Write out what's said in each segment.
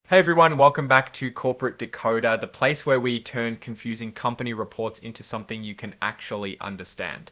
Hey everyone, welcome back to Corporate Decoder, the place where we turn confusing company reports into something you can actually understand.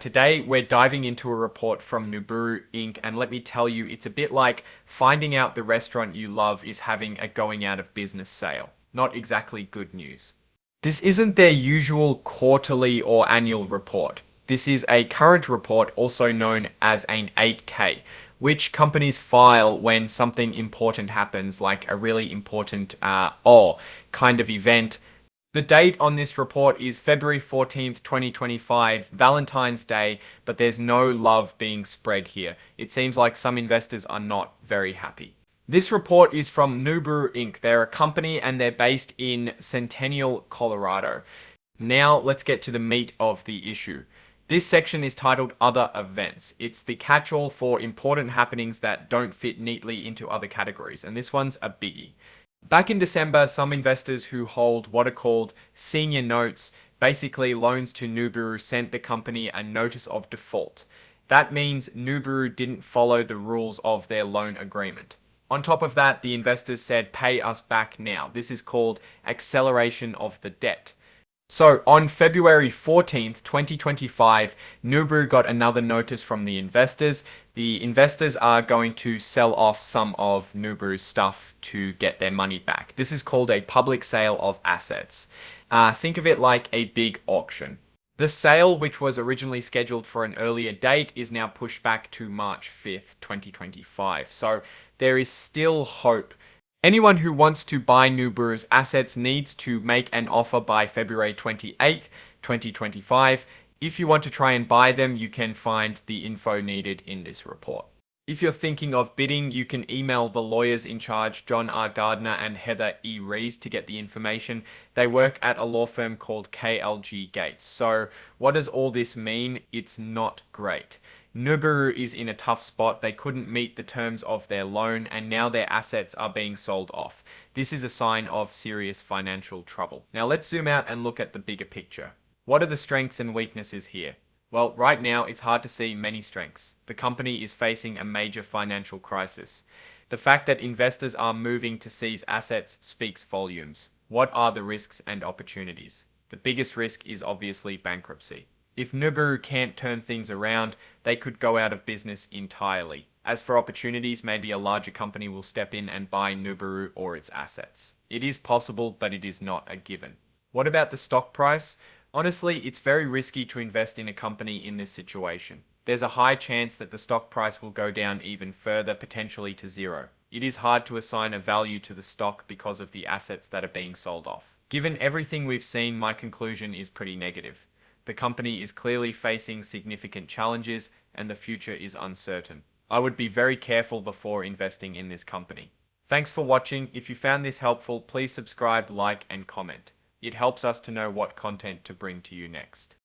Today, we're diving into a report from Nuburu Inc., and let me tell you, it's a bit like finding out the restaurant you love is having a going out of business sale. Not exactly good news. This isn't their usual quarterly or annual report. This is a current report, also known as an 8K, which companies file when something important happens, like a really important or kind of event. The date on this report is February 14th, 2025, Valentine's Day, but there's no love being spread here. It seems like some investors are not very happy. This report is from Nuburu Inc. They're a company and they're based in Centennial, Colorado. Now let's get to the meat of the issue. This section is titled Other Events. It's the catch-all for important happenings that don't fit neatly into other categories, and this one's a biggie. Back in December, some investors who hold what are called senior notes, basically loans to Nuburu, sent the company a notice of default. That means Nuburu didn't follow the rules of their loan agreement. On top of that, the investors said, pay us back now. This is called acceleration of the debt. So on February 14th, 2025, Nuburu got another notice from the investors. The investors are going to sell off some of Nuburu's stuff to get their money back. This is called a public sale of assets. Think of it like a big auction. The sale, which was originally scheduled for an earlier date, is now pushed back to March 5th, 2025. So there is still hope. Anyone who wants to buy Nuburu's assets needs to make an offer by February 28th, 2025. If you want to try and buy them, you can find the info needed in this report. If you're thinking of bidding, you can email the lawyers in charge, John R. Gardner and Heather E. Rees, to get the information. They work at a law firm called KLG Gates. So what does all this mean? It's not great. Nuburu is in a tough spot. They couldn't meet the terms of their loan, and now their assets are being sold off. This is a sign of serious financial trouble. Now let's zoom out and look at the bigger picture. What are the strengths and weaknesses here? Well, right now it's hard to see many strengths. The company is facing a major financial crisis. The fact that investors are moving to seize assets speaks volumes. What are the risks and opportunities? The biggest risk is obviously bankruptcy. If Nuburu can't turn things around, they could go out of business entirely. As for opportunities, maybe a larger company will step in and buy Nuburu or its assets. It is possible, but it is not a given. What about the stock price? Honestly, it's very risky to invest in a company in this situation. There's a high chance that the stock price will go down even further, potentially to zero. It is hard to assign a value to the stock because of the assets that are being sold off. Given everything we've seen, my conclusion is pretty negative. The company is clearly facing significant challenges and the future is uncertain. I would be very careful before investing in this company. Thanks for watching. If you found this helpful, please subscribe, like, and comment. It helps us to know what content to bring to you next.